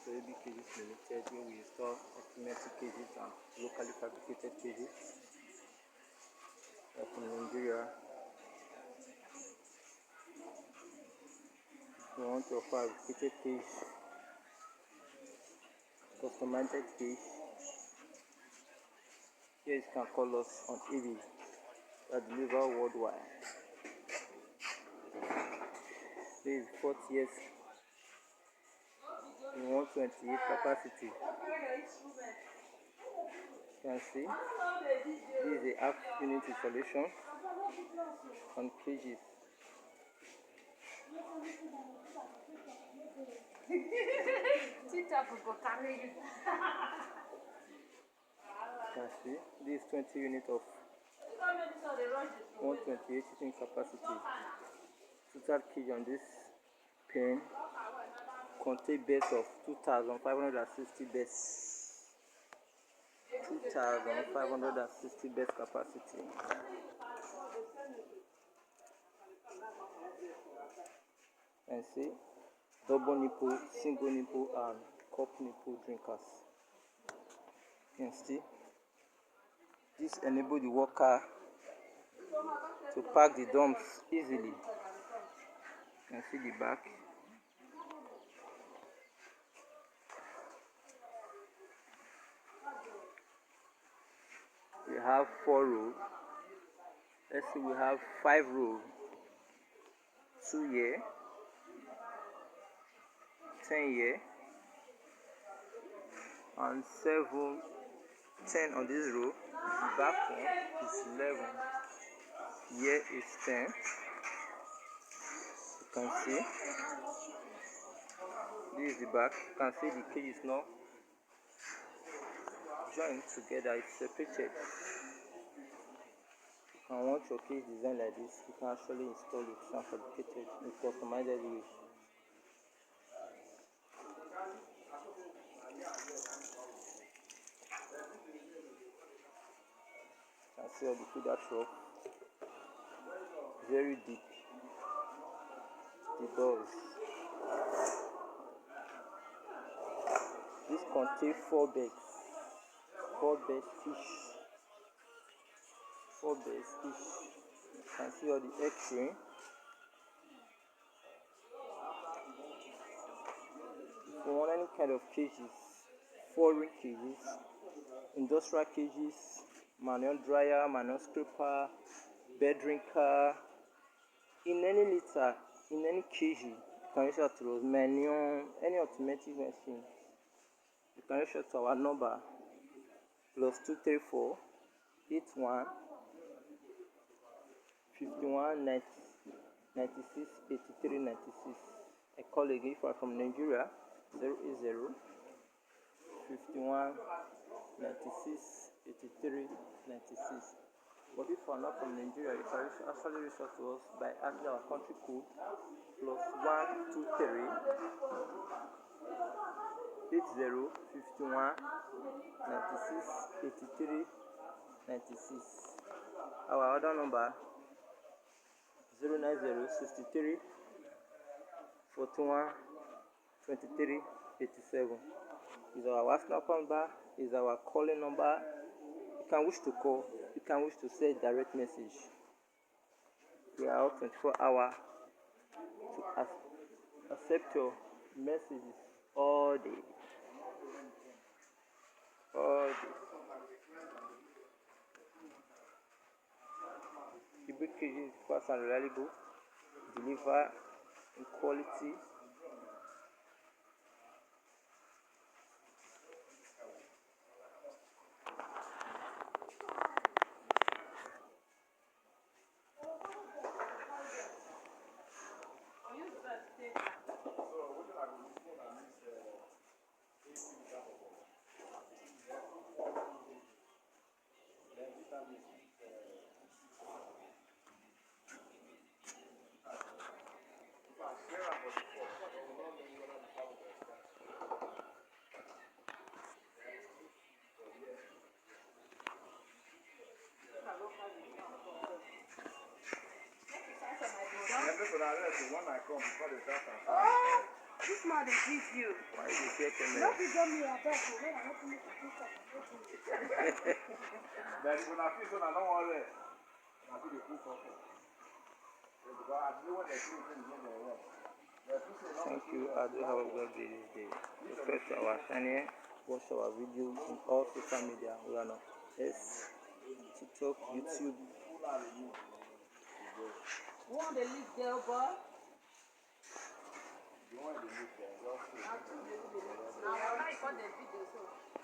AB Cages Limited, where we install estimated cages and locally fabricated cages. We are from Nigeria. If you want to offer a fabricated cage, customized cage, here you can call us on AB. We deliver worldwide. This is 40 years in 128 capacity. You can see this is a half unit installation on cages. You can see this 20 units of 128 sitting capacity. Total cage on this pen contain beds of 2,560 beds. 2,560 bed capacity. And see, double nipple, single nipple, and cup nipple drinkers. You can see, this enables the worker to pack the dumps easily. You can see the back. We have 4 rows. Let's see, we have 5 rows. 2 here, 10 here, and 7, 10 on this row. The back one is 11. Here is 10. You can see. This is the back. You can see the cage is not joined together, it's separated. If you want your cage designed like this, you can actually install it and fabricate it in customized way. You can see all the feeder trough, very deep. The doors. This contains 4 beds. 4 beds each. 4 beds each. You can see all the X-ray. If you want any kind of cages, foreign cages, industrial cages, manual dryer, manual scraper, bed drinker, in any litter, in any cage, you can reach out to us, manual, any automatic machine. You can reach out to our number +234 81 51 96 83 96. I call again if you are from Nigeria, 080 51 96 83 96. But if you are not from Nigeria, you can actually reach out to us by asking our country code +123 80 51 96 83 96. Our other number 090 63 41 23 87 is our WhatsApp number, is our calling number. You can wish to call, you can wish to send direct message. We are out 24 hours to accept your messages all day. All day. The cage is fast and reliable, deliver in quality. The one I come before the start. This man they give you. Why is it here camera? No video me a beg for when I want to make a piece of Then when I feel so I don't want it. I feel the proof of it. Because I know what they're doing in there. Thank you. I do have a good day this day. Subscribe to our channel. Watch our videos on all social media. We are on X, TikTok, YouTube. You want the leaf there, boy? You want the leaf there? Now, I got the video, so.